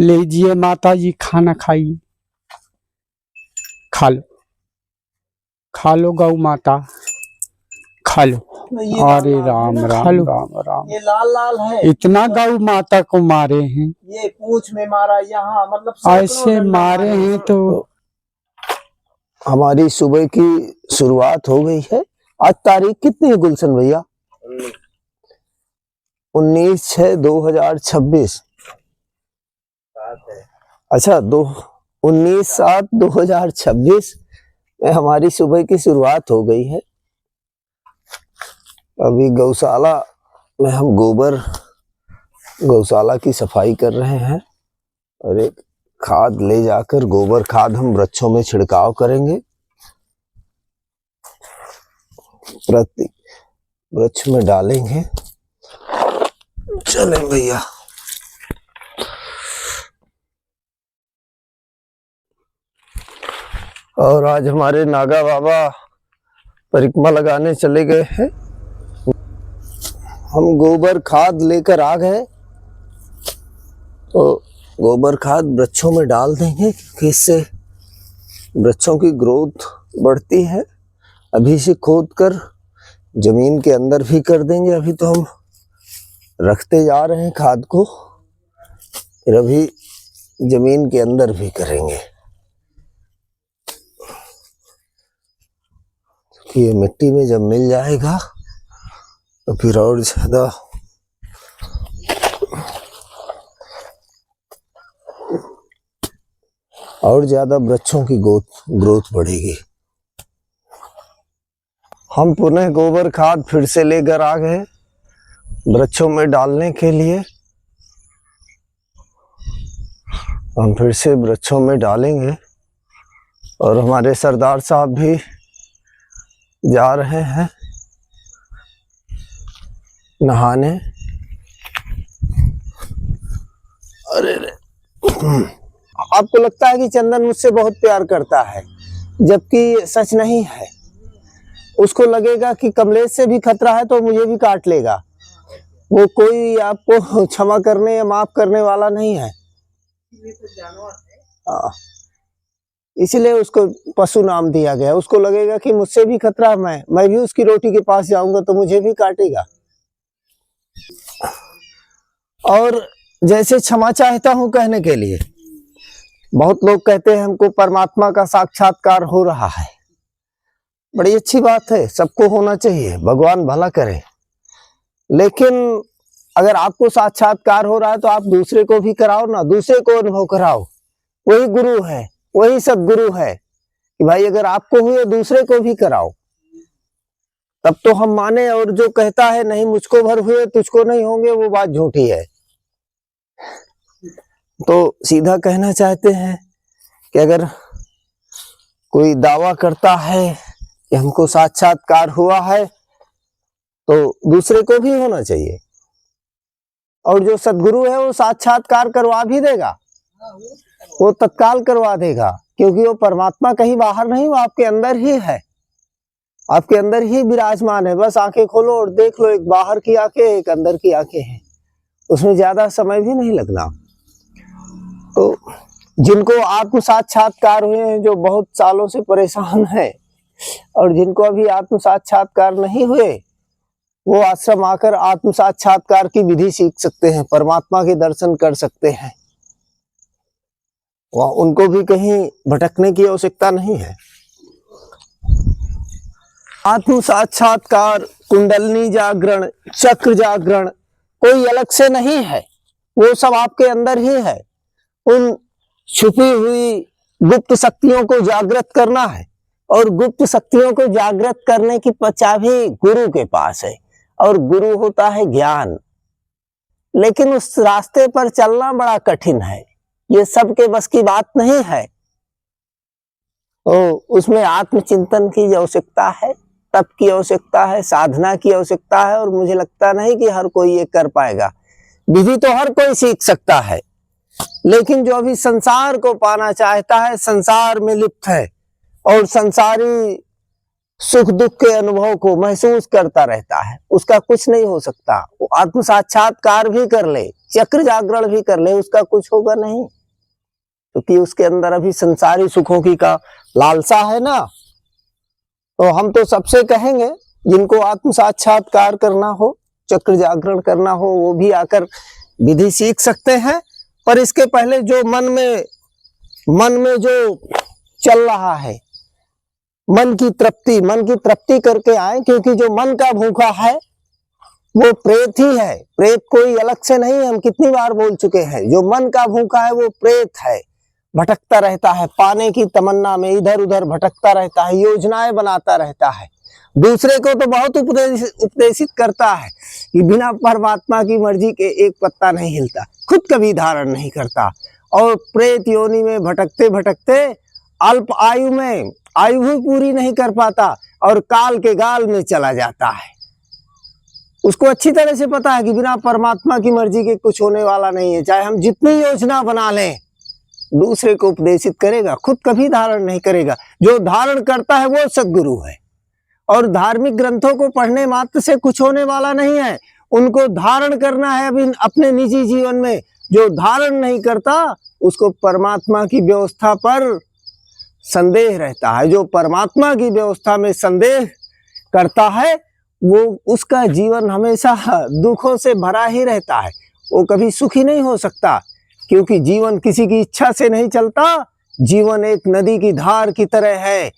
लीजिए माता जी, खाना खाइए। खा लो, खा लो गौ माता, खा लो। अरे राम राम राम राम, ये लाल लाल है। इतना गौ माता को मारे हैं, ये पूंछ में मारा, यहाँ मतलब ऐसे मारे हैं तो हमारी सुबह की शुरुआत हो गई है। आज तारीख कितनी है गुलशन भैया? 19/6/2026। अच्छा, 19/7/2026 में हमारी सुबह की शुरुआत हो गई है। अभी गौशाला में हम गौशाला की सफाई कर रहे हैं और एक खाद ले जाकर गोबर खाद हम वृक्षों में छिड़काव करेंगे। प्रति वृक्ष में डालेंगे। चलें भैया। और आज हमारे नागा बाबा परिक्रमा लगाने चले गए हैं। हम गोबर खाद लेकर आ गए तो गोबर खाद वृक्षों में डाल देंगे क्योंकि इससे वृक्षों की ग्रोथ बढ़ती है। अभी से खोद कर जमीन के अंदर भी कर देंगे। अभी तो हम रखते जा रहे हैं खाद को, फिर अभी जमीन के अंदर भी करेंगे कि ये मिट्टी में जब मिल जाएगा तो फिर और ज्यादा वृक्षों की ग्रोथ बढ़ेगी। हम पुनः गोबर खाद फिर से लेकर आ गए वृक्षों में डालने के लिए। हम फिर से वृक्षों में डालेंगे और हमारे सरदार साहब भी जा रहे हैं नहाने। अरे आपको लगता है कि चंदन मुझसे बहुत प्यार करता है, जबकि सच नहीं है। उसको लगेगा कि कमलेश से भी खतरा है तो मुझे भी काट लेगा। वो कोई आपको क्षमा करने या माफ करने वाला नहीं है। इसलिए उसको पशु नाम दिया गया। उसको लगेगा कि मुझसे भी खतरा, मैं भी उसकी रोटी के पास जाऊंगा तो मुझे भी काटेगा। और जैसे क्षमा चाहता हूं कहने के लिए, बहुत लोग कहते हैं हमको परमात्मा का साक्षात्कार हो रहा है। बड़ी अच्छी बात है, सबको होना चाहिए, भगवान भला करे। लेकिन अगर आपको साक्षात्कार हो रहा है तो आप दूसरे को भी कराओ ना, दूसरे को अनुभव कराओ। वही गुरु है, वही सदगुरु है कि भाई अगर आपको हुए दूसरे को भी कराओ, तब तो हम माने। और जो कहता है नहीं मुझको भर हुए तुझको नहीं होंगे, वो बात झूठी है। तो सीधा कहना चाहते हैं कि अगर कोई दावा करता है कि हमको साक्षात्कार हुआ है तो दूसरे को भी होना चाहिए। और जो सदगुरु है वो साक्षात्कार करवा भी देगा, वो तत्काल करवा देगा, क्योंकि वो परमात्मा कहीं बाहर नहीं, वो आपके अंदर ही है, आपके अंदर ही विराजमान है। बस आंखें खोलो और देख लो, एक बाहर की आंखें एक अंदर की आंखें हैं, उसमें ज्यादा समय भी नहीं लगना। तो जिनको आत्म साक्षात्कार हुए हैं, जो बहुत सालों से परेशान है, और जिनको अभी आत्म साक्षात्कार नहीं हुए, वो आश्रम आकर आत्म साक्षात्कार की विधि सीख सकते हैं, परमात्मा के दर्शन कर सकते हैं। उनको भी कहीं भटकने की आवश्यकता नहीं है। आत्म साक्षात्कार, कुंडलनी जागरण, चक्र जागरण कोई अलग से नहीं है, वो सब आपके अंदर ही है। उन छुपी हुई गुप्त शक्तियों को जागृत करना है, और गुप्त शक्तियों को जागृत करने की चाबी गुरु के पास है, और गुरु होता है ज्ञान। लेकिन उस रास्ते पर चलना बड़ा कठिन है, ये सबके बस की बात नहीं है। तो उसमें आत्मचिंतन की आवश्यकता है, तप की आवश्यकता है, साधना की आवश्यकता है, और मुझे लगता नहीं कि हर कोई ये कर पाएगा। विधि तो हर कोई सीख सकता है, लेकिन जो अभी संसार को पाना चाहता है, संसार में लिप्त है और संसारी सुख दुख के अनुभव को महसूस करता रहता है, उसका कुछ नहीं हो सकता। वो आत्म साक्षात्कार भी कर ले, चक्र जागरण भी कर ले, उसका कुछ होगा नहीं, क्योंकि उसके अंदर अभी संसारी सुखों की का लालसा है ना। तो हम तो सबसे कहेंगे जिनको आत्म साक्षात्कार करना हो, चक्र जागरण करना हो, वो भी आकर विधि सीख सकते हैं। पर इसके पहले जो मन में जो चल रहा है, मन की तृप्ति करके आए, क्योंकि जो मन का भूखा है वो प्रेत ही है। प्रेत कोई अलग से नहीं, हम कितनी बार बोल चुके हैं। जो मन का भूखा है वो प्रेत है, भटकता रहता है, पाने की तमन्ना में इधर उधर भटकता रहता है, योजनाएं बनाता रहता है, दूसरे को तो बहुत उपदेशित करता है कि बिना परमात्मा की मर्जी के एक पत्ता नहीं हिलता, खुद कभी धारण नहीं करता, और प्रेत योनि में भटकते भटकते अल्प आयु में आयु भी पूरी नहीं कर पाता और काल के गाल में चला जाता है। उसको अच्छी तरह से पता है कि बिना परमात्मा की मर्जी के कुछ होने वाला नहीं है। चाहे हम जितनी योजना बना लें, दूसरे को उपदेशित करेगा, खुद कभी धारण नहीं करेगा। जो धारण करता है वो सद्गुरु है। और धार्मिक ग्रंथों को पढ़ने मात्र से कुछ होने वाला नहीं है, उनको धारण करना है अभी अपने निजी जीवन में। जो धारण नहीं करता उसको परमात्मा की व्यवस्था पर संदेह रहता है। जो परमात्मा की व्यवस्था में संदेह करता है वो उसका जीवन हमेशा दुखों से भरा ही रहता है, वो कभी सुखी नहीं हो सकता। क्योंकि जीवन किसी की इच्छा से नहीं चलता, जीवन एक नदी की धार की तरह है,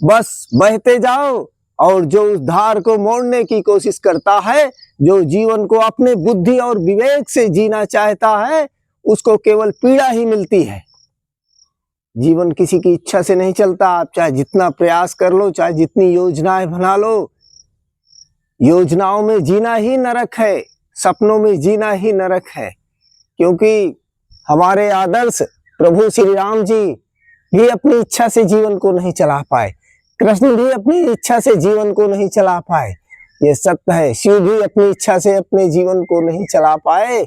बस बहते जाओ। और जो उस धार को मोड़ने की कोशिश करता है, जो जीवन को अपने बुद्धि और विवेक से जीना चाहता है, उसको केवल पीड़ा ही मिलती है। जीवन किसी की इच्छा से नहीं चलता। आप चाहे जितना प्रयास कर लो, चाहे जितनी योजनाएं बना लो, योजनाओं में जीना ही नरक है, सपनों में जीना ही नरक है। क्योंकि हमारे आदर्श प्रभु श्री राम जी भी अपनी इच्छा से जीवन को नहीं चला पाए, कृष्ण भी अपनी इच्छा से जीवन को नहीं चला पाए, ये सत्य है। शिव भी अपनी इच्छा से अपने जीवन को नहीं चला पाए।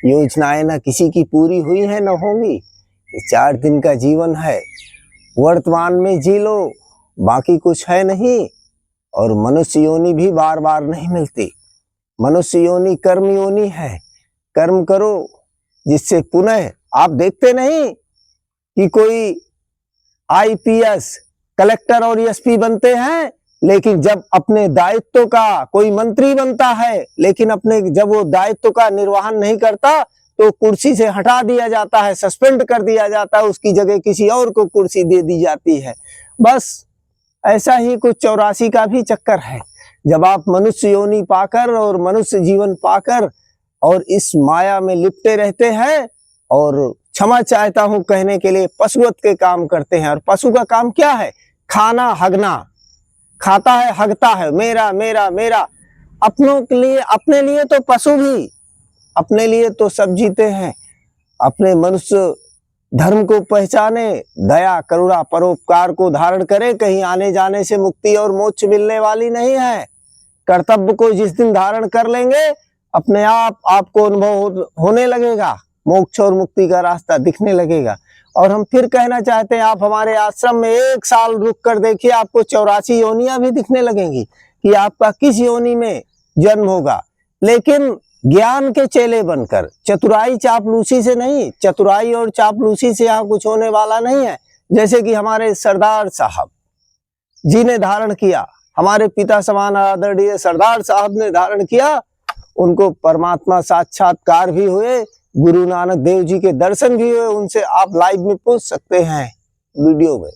योजनाएं न किसी की पूरी हुई है न होंगी। ये 4 दिन का जीवन है, वर्तमान में जी लो, बाकी कुछ है नहीं। और मनुष्य योनि भी बार बार नहीं मिलती। मनुष्य योनि कर्म योनि है, कर्म करो जिससे पुनः आप देखते नहीं कि कोई आईपीएस कलेक्टर और एसपी बनते हैं, लेकिन जब अपने दायित्व का कोई मंत्री बनता है, लेकिन अपने जब वो दायित्व का निर्वहन नहीं करता तो कुर्सी से हटा दिया जाता है, सस्पेंड कर दिया जाता है, उसकी जगह किसी और को कुर्सी दे दी जाती है। बस ऐसा ही कुछ 84 का भी चक्कर है। जब आप मनुष्य योनि पाकर और मनुष्य जीवन पाकर और इस माया में लिपटे रहते हैं और क्षमा चाहता हूं कहने के लिए पशुवत के काम करते हैं। और पशु का काम क्या है? खाना हगना, खाता है हगता है, मेरा मेरा मेरा। अपनों के लिए, अपने लिए तो पशु भी, अपने लिए तो सब जीते हैं। अपने मनुष्य धर्म को पहचाने, दया करुणा परोपकार को धारण करे, कहीं आने जाने से मुक्ति और मोक्ष मिलने वाली नहीं है। कर्तव्य को जिस दिन धारण कर लेंगे, अपने आप आपको अनुभव होने लगेगा, मोक्ष और मुक्ति का रास्ता दिखने लगेगा। और हम फिर कहना चाहते हैं, आप हमारे आश्रम में 1 साल रुक कर देखिए, आपको 84 योनियां भी दिखने लगेंगी कि आपका किस योनि में जन्म होगा। लेकिन ज्ञान के चेले बनकर, चतुराई चापलूसी से नहीं, चतुराई और चापलूसी से यहाँ कुछ होने वाला नहीं है। जैसे कि हमारे सरदार साहब जी ने धारण किया, हमारे पिता समान आदरणीय सरदार साहब ने धारण किया, उनको परमात्मा साक्षात्कार भी हुए, गुरु नानक देव जी के दर्शन भी हुए। उनसे आप लाइव में पूछ सकते हैं वीडियो में।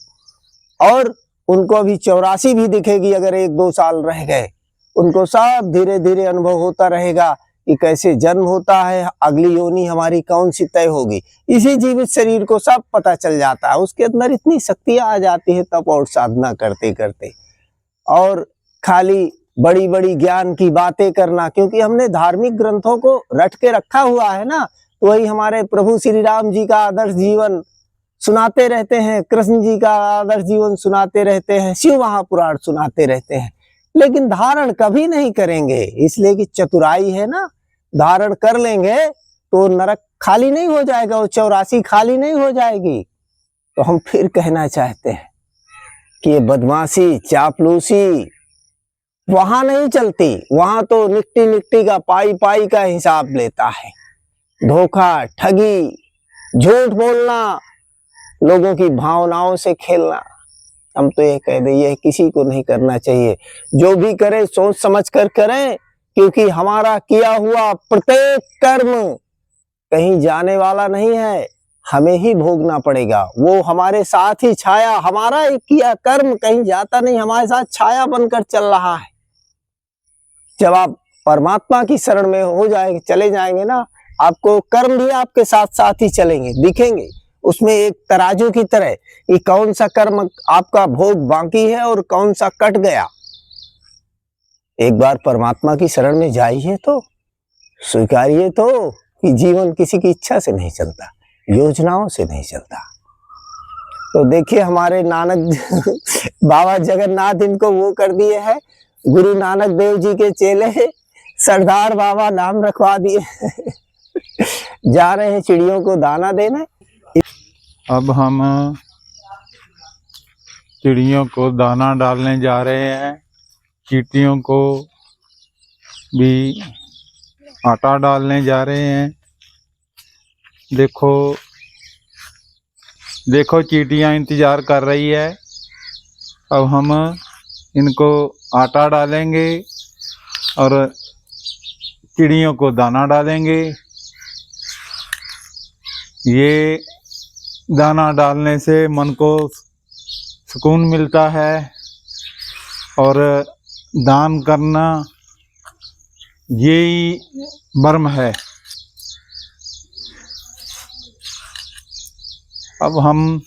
और उनको अभी 84 भी दिखेगी अगर 1-2 साल रह गए। उनको सब धीरे धीरे अनुभव होता रहेगा कि कैसे जन्म होता है, अगली योनि हमारी कौन सी तय होगी। इसी जीवित शरीर को सब पता चल जाता है, उसके अंदर इतनी शक्तियां आ जाती है तप और साधना करते करते। और खाली बड़ी बड़ी ज्ञान की बातें करना, क्योंकि हमने धार्मिक ग्रंथों को रट के रखा हुआ है ना, तो वही हमारे प्रभु श्री राम जी का आदर्श जीवन सुनाते रहते हैं, कृष्ण जी का आदर्श जीवन सुनाते रहते हैं, शिव महापुराण सुनाते रहते हैं, लेकिन धारण कभी नहीं करेंगे। इसलिए कि चतुराई है ना, धारण कर लेंगे तो नरक खाली नहीं हो जाएगा, वो 84 खाली नहीं हो जाएगी। तो हम फिर कहना चाहते हैं कि ये बदमाशी चापलूसी वहां नहीं चलती। वहां तो निकटी निकटी का पाई पाई का हिसाब लेता है। धोखा, ठगी, झूठ बोलना, लोगों की भावनाओं से खेलना, हम तो ये कह दें ये किसी को नहीं करना चाहिए। जो भी करे सोच समझ कर करें, क्योंकि हमारा किया हुआ प्रत्येक कर्म कहीं जाने वाला नहीं है, हमें ही भोगना पड़ेगा। वो हमारे साथ ही छाया, हमारा एक किया कर्म कहीं जाता नहीं, हमारे साथ छाया बनकर चल रहा है। जब आप परमात्मा की शरण में हो जाएंगे, चले जाएंगे ना, आपको कर्म भी आपके साथ साथ ही चलेंगे, दिखेंगे उसमें एक तराजू की तरह कि कौन सा कर्म आपका भोग बाकी है और कौन सा कट गया। एक बार परमात्मा की शरण में जाइए तो स्वीकारिए तो कि जीवन किसी की इच्छा से नहीं चलता, योजनाओं से नहीं चलता। तो देखिए हमारे नानक बाबा जगन्नाथ इनको वो कर दिए हैं, गुरु नानक देव जी के चेले सरदार बाबा नाम रखवा दिए जा रहे हैं चिड़ियों को दाना देने। अब हम चिड़ियों को दाना डालने जा रहे हैं। चींटियों को भी आटा डालने जा रहे हैं। देखो देखो चींटियां इंतजार कर रही है। अब हम इनको आटा डालेंगे और चिड़ियों को दाना डालेंगे। ये दाना डालने से मन को सुकून मिलता है और दान करना यही मर्म है। अब हम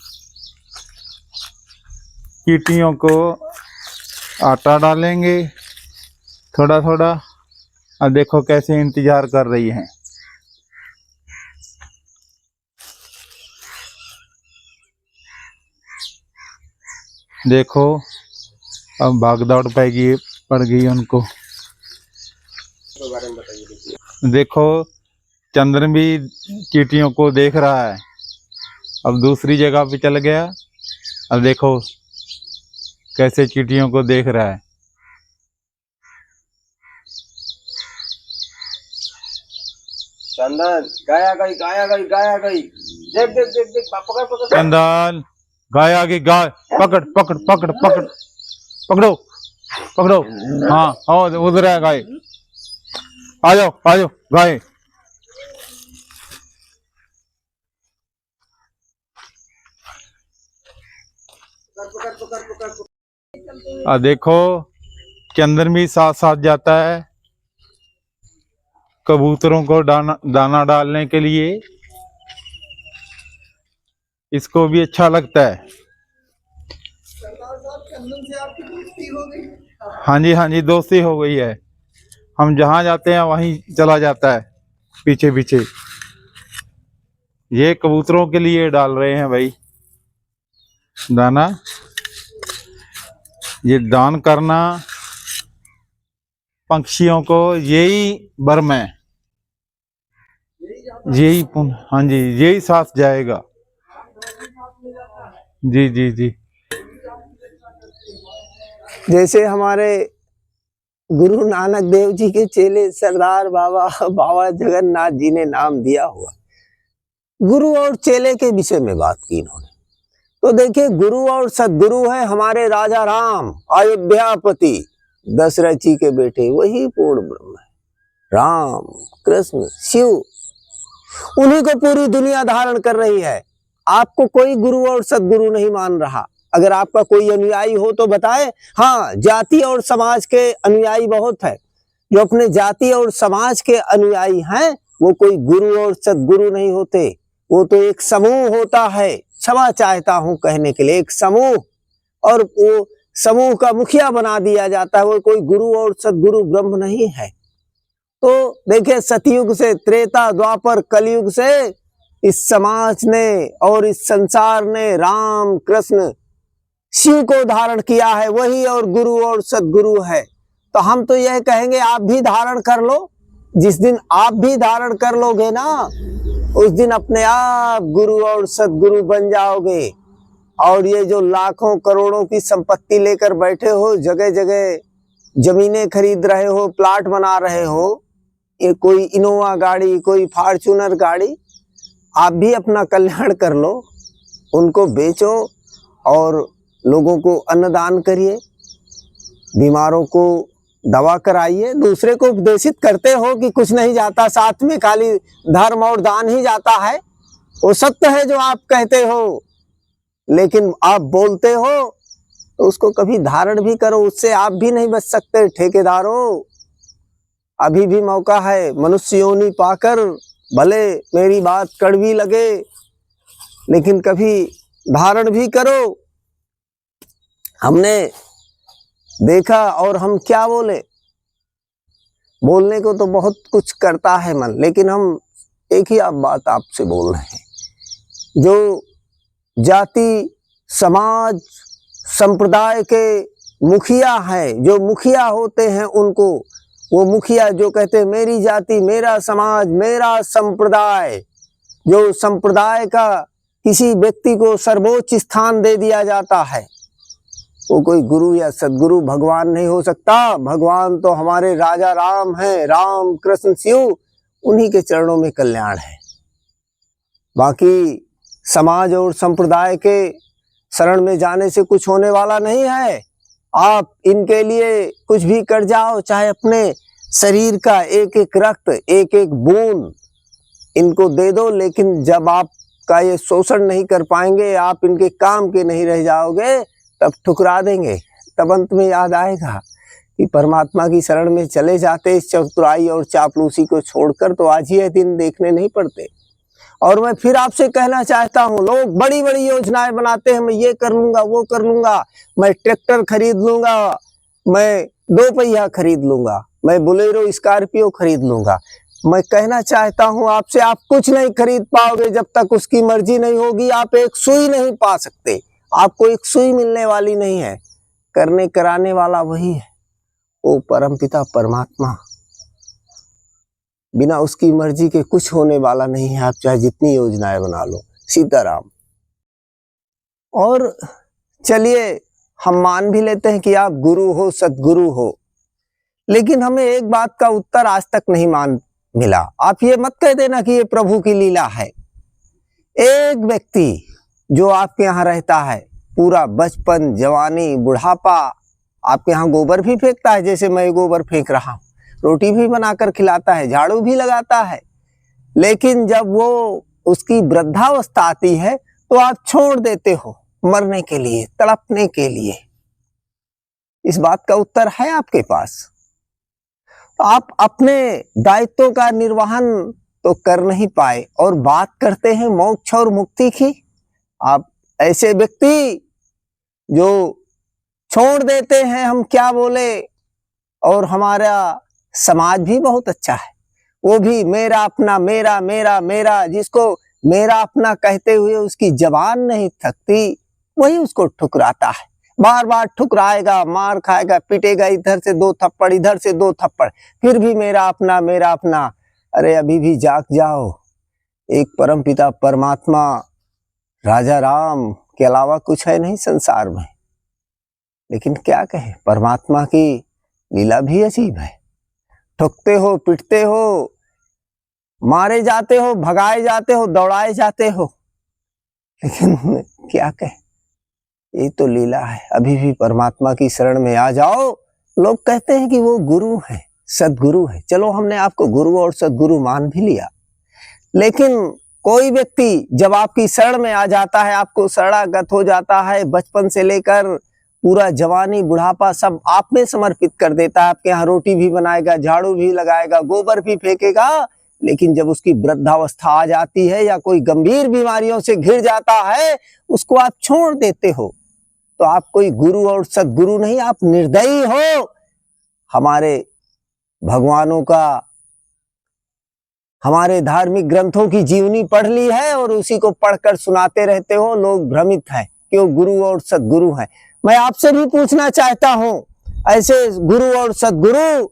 चींटियों को आटा डालेंगे थोड़ा थोड़ा। अब देखो कैसे इंतजार कर रही हैं। देखो अब भाग दौड़ पाएगी, पड़ गई उनको। देखो चंद्र भी चींटियों को देख रहा है, अब दूसरी जगह पे चल गया। अब देखो कैसे चींटियों को देख रहा है। चंदन गाया गई गाया गई गाया गई, देख देख देख देख, पकड़ पकड़। चंदन गाय आ गई, गाय पकड़ पकड़ पकड़ पकड़ पकड़ो पकड़ो। हाँ हाँ उधर है गाय, आ जाओ गाय। देखो चंदन भी साथ साथ जाता है कबूतरों को दाना डालने के लिए। इसको भी अच्छा लगता है। हाँ जी दोस्ती हो गई है। हम जहाँ जाते हैं वहीं चला जाता है पीछे पीछे। ये कबूतरों के लिए डाल रहे हैं भाई दाना। ये दान करना पंछियों को यही बर्म है, यही पुण्य। हाँ जी यही साथ जाएगा। जी जी जी। जैसे हमारे गुरु नानक देव जी के चेले सरदार बाबा जगन्नाथ जी ने नाम दिया हुआ, गुरु और चेले के विषय में बात की इन्होंने। तो देखिए गुरु और सदगुरु है हमारे राजा राम, अयोध्यापति, दशरथ जी के बेटे, वही पूर्ण ब्रह्म है। राम कृष्ण शिव, उन्हीं को पूरी दुनिया धारण कर रही है। आपको कोई गुरु और सदगुरु नहीं मान रहा। अगर आपका कोई अनुयायी हो तो बताए। हाँ, जाति और समाज के अनुयायी बहुत है। जो अपने जाति और समाज के अनुयायी हैं वो कोई गुरु और सदगुरु नहीं होते, वो तो एक समूह होता है। क्षमा चाहता हूं कहने के लिए, एक समूह, और वो समूह का मुखिया बना दिया जाता है। वो कोई गुरु और सदगुरु ब्रह्म नहीं है। तो देखिए सतयुग से, त्रेता द्वापर कलयुग से इस समाज ने और इस संसार ने राम कृष्ण शिव को धारण किया है, वही और गुरु और सदगुरु है। तो हम तो यह कहेंगे आप भी धारण कर लो। जिस दिन आप भी धारण कर लोगे ना, उस दिन अपने आप गुरु और सदगुरु बन जाओगे। और ये जो लाखों करोड़ों की संपत्ति लेकर बैठे हो, जगह जगह जमीनें खरीद रहे हो, प्लाट बना रहे हो, ये कोई इनोवा गाड़ी, कोई फॉर्च्यूनर गाड़ी, आप भी अपना कल्याण कर लो, उनको बेचो और लोगों को अन्नदान करिए, बीमारों को दवा कराइए, दूसरे को उपदेशित करते हो कि कुछ नहीं जाता, साथ में खाली धर्म और दान ही जाता है। वो सत्य है जो आप कहते हो, लेकिन आप बोलते हो तो उसको कभी धारण भी करो, उससे आप भी नहीं बच सकते। ठेकेदारों, अभी भी मौका है, मनुष्य योनि पाकर, भले मेरी बात कड़वी लगे लेकिन कभी धारण भी करो। हमने देखा और हम क्या बोले, बोलने को तो बहुत कुछ करता है मन, लेकिन हम एक ही बात आपसे बोल रहे हैं, जो जाति समाज संप्रदाय के मुखिया हैं, जो मुखिया होते हैं उनको, वो मुखिया जो कहते हैं मेरी जाति, मेरा समाज, मेरा संप्रदाय, जो संप्रदाय का किसी व्यक्ति को सर्वोच्च स्थान दे दिया जाता है, वो कोई गुरु या सदगुरु भगवान नहीं हो सकता। भगवान तो हमारे राजा राम हैं, राम कृष्ण शिव, उन्हीं के चरणों में कल्याण है। बाकी समाज और संप्रदाय के शरण में जाने से कुछ होने वाला नहीं है। आप इनके लिए कुछ भी कर जाओ, चाहे अपने शरीर का एक एक रक्त, एक एक बूंद इनको दे दो, लेकिन जब आपका ये शोषण नहीं कर पाएंगे, आप इनके काम के नहीं रह जाओगे, तब ठुकरा देंगे। तब अंत में याद आएगा कि परमात्मा की शरण में चले जाते, इस चतुराई और चापलूसी को छोड़कर, तो आज ये दिन देखने नहीं पड़ते। और मैं फिर आपसे कहना चाहता हूँ, लोग बड़ी बड़ी योजनाएं बनाते हैं, मैं ये कर लूंगा, वो कर लूंगा, मैं ट्रैक्टर खरीद लूंगा, मैं 2 पहिया खरीद लूंगा, मैं बोलेरो स्कॉर्पियो खरीद लूंगा। मैं कहना चाहता हूँ आपसे, आप कुछ नहीं खरीद पाओगे जब तक उसकी मर्जी नहीं होगी। आप एक सुई नहीं पा सकते, आपको एक सुई मिलने वाली नहीं है। करने कराने वाला वही है, वो परमपिता परमात्मा। बिना उसकी मर्जी के कुछ होने वाला नहीं है, आप चाहे जितनी योजनाएं बना लो। सीताराम। और चलिए हम मान भी लेते हैं कि आप गुरु हो, सद्गुरु हो, लेकिन हमें एक बात का उत्तर आज तक नहीं मिला। आप ये मत कह देना कि ये प्रभु की लीला है। एक व्यक्ति जो आपके यहाँ रहता है, पूरा बचपन, जवानी, बुढ़ापा आपके यहाँ गोबर भी फेंकता है, जैसे मैं गोबर फेंक रहा हूँ, रोटी भी बनाकर खिलाता है, झाड़ू भी लगाता है, लेकिन जब वो उसकी वृद्धावस्था आती है तो आप छोड़ देते हो मरने के लिए, तड़पने के लिए। इस बात का उत्तर है आपके पास। तो आप अपने दायित्वों का निर्वहन तो कर नहीं पाए और बात करते हैं मोक्ष और मुक्ति की। आप ऐसे व्यक्ति जो छोड़ देते हैं, हम क्या बोले। और हमारा समाज भी बहुत अच्छा है, वो भी मेरा अपना, मेरा मेरा मेरा, जिसको मेरा अपना कहते हुए उसकी जबान नहीं थकती, वही उसको ठुकराता है। बार बार ठुकराएगा, मार खाएगा, पिटेगा, इधर से 2 थप्पड़, इधर से 2 थप्पड़, फिर भी मेरा अपना, मेरा अपना। अरे अभी भी जाग जाओ, एक परमपिता परमात्मा राजा राम के अलावा कुछ है नहीं संसार में। लेकिन क्या कहें, परमात्मा की लीला भी अजीब है। ठुकते हो, पिटते हो, मारे जाते हो, भगाए जाते हो, दौड़ाए जाते हो, लेकिन क्या कहें, ये तो लीला है। अभी भी परमात्मा की शरण में आ जाओ। लोग कहते हैं कि वो गुरु है, सद्गुरु है। चलो हमने आपको गुरु और सद्गुरु मान भी लिया, लेकिन कोई व्यक्ति जब आपकी शरण में आ जाता है, आपको शरणागत हो जाता है, बचपन से लेकर पूरा जवानी, बुढ़ापा सब आप में समर्पित कर देता है। आपके यहाँ रोटी भी बनाएगा, झाड़ू भी लगाएगा, गोबर भी फेंकेगा, लेकिन जब उसकी वृद्धावस्था आ जाती है या कोई गंभीर बीमारियों से घिर जाता है, उसको आप छोड़ देते हो। तो आप कोई गुरु और सद्गुरु नहीं, आप निर्दयी हो। हमारे भगवानों का, हमारे धार्मिक ग्रंथों की जीवनी पढ़ ली है और उसी को पढ़कर सुनाते रहते हो। लोग भ्रमित हैं कि वो गुरु और सद्गुरु हैं। मैं आपसे भी पूछना चाहता हूं, ऐसे गुरु और सद्गुरु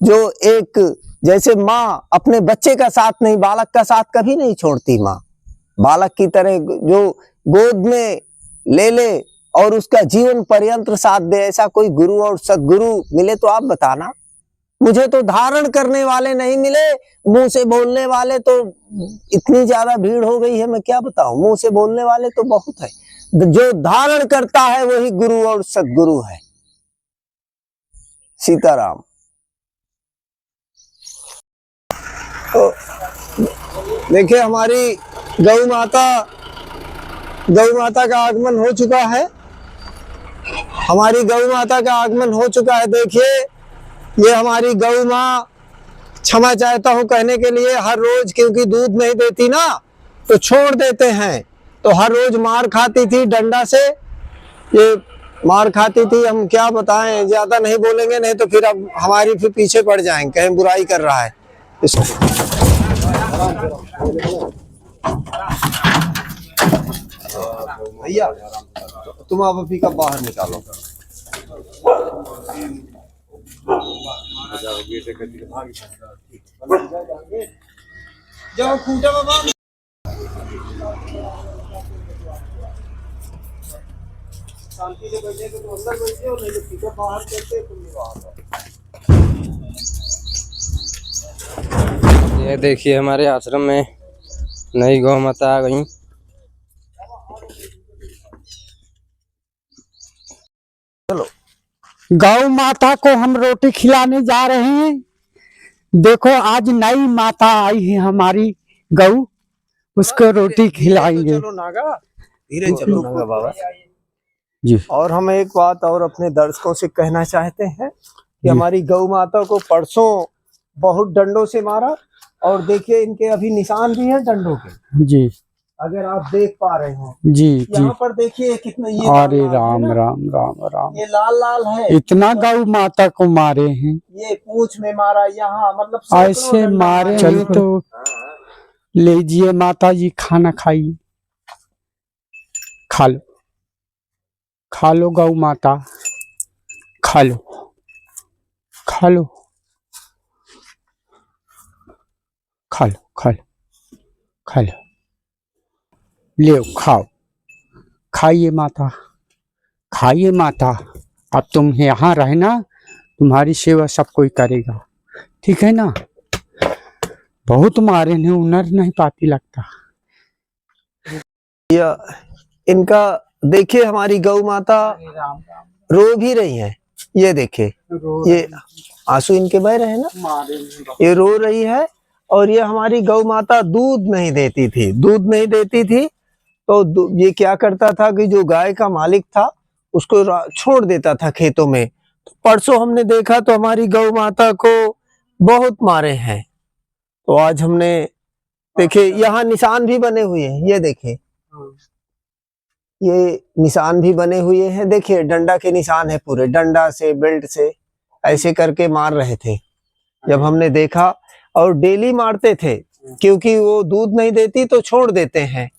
जो एक, जैसे माँ अपने बच्चे का साथ नहीं, बालक का साथ कभी नहीं छोड़ती। माँ बालक की तरह जो गोद में ले ले और उसका जीवन पर्यंत साथ दे, ऐसा कोई गुरु और सदगुरु मिले तो आप बताना। मुझे तो धारण करने वाले नहीं मिले, मुंह से बोलने वाले तो इतनी ज्यादा भीड़ हो गई है, मैं क्या बताऊं। मुंह से बोलने वाले तो बहुत है, जो धारण करता है वही गुरु और सदगुरु है। सीताराम। तो देखिए हमारी गौ माता का आगमन हो चुका है। हमारी गौ माता का आगमन हो चुका है। देखिए ये हमारी गौ माँ, क्षमा चाहता हूँ कहने के लिए, हर रोज क्योंकि दूध नहीं देती ना तो छोड़ देते हैं, तो हर रोज मार खाती थी डंडा से, ये मार खाती थी। हम क्या बताएं, ज्यादा नहीं बोलेंगे नहीं तो फिर अब हमारी फिर पीछे पड़ जाएंगे, कहीं बुराई कर रहा है इसको। भैया तुम आप अभी का बाहर निकालो। जाओ खूंटे में बांध। शांति से बैठे तो अंदर बैठे और नहीं तो पीछे बाहर करते तुम बाहर। ये देखिए हमारे आश्रम में नई गौ माता आ गई। चलो गौ माता को हम रोटी खिलाने जा रहे हैं। देखो आज नई माता आई है हमारी गौ, उसको रोटी खिलाएंगे। चलो नागा, धीरे चलो नागा बाबा जी। और हम एक बात और अपने दर्शकों से कहना चाहते हैं कि हमारी गौ माता को परसों बहुत डंडों से मारा, और देखिए इनके अभी निशान भी हैं डंडों के, जी अगर आप देख पा रहे हो। जी यहाँ पर देखिए कितना ये अरे लाल राम है ना? राम राम राम, ये लाल लाल है, इतना गौ माता को मारे हैं, ये पूंछ में मारा, यहाँ मतलब सैकड़ों ऐसे डंडा मारे मारा। हैं। तो लीजिए माता जी खाना खाइए, खा लो खा लो गौ माता, खा लो खा लो खा लो खा लो खा लो, ले खाओ, खाइए माता, खाइए माता। अब तुम यहाँ रहना, तुम्हारी सेवा सब कोई करेगा, ठीक है ना। बहुत मारे ने, उनर नहीं पाती लगता। इनका देखिए हमारी गौ माता रो भी रही है, ये देखिए ये आंसू इनके बह रहे हैं ना, ये रो रही है। और ये हमारी गौ माता दूध नहीं देती थी, दूध नहीं देती थी तो ये क्या करता था कि जो गाय का मालिक था उसको छोड़ देता था खेतों में। तो परसों हमने देखा तो हमारी गौ माता को बहुत मारे हैं। तो आज हमने देखे यहाँ निशान भी बने हुए हैं, ये देखे ये निशान भी बने हुए हैं, देखिए डंडा के निशान है पूरे, डंडा से बेल्ट से ऐसे करके मार रहे थे जब हमने देखा। और डेली मारते थे क्योंकि वो दूध नहीं देती तो छोड़ देते हैं,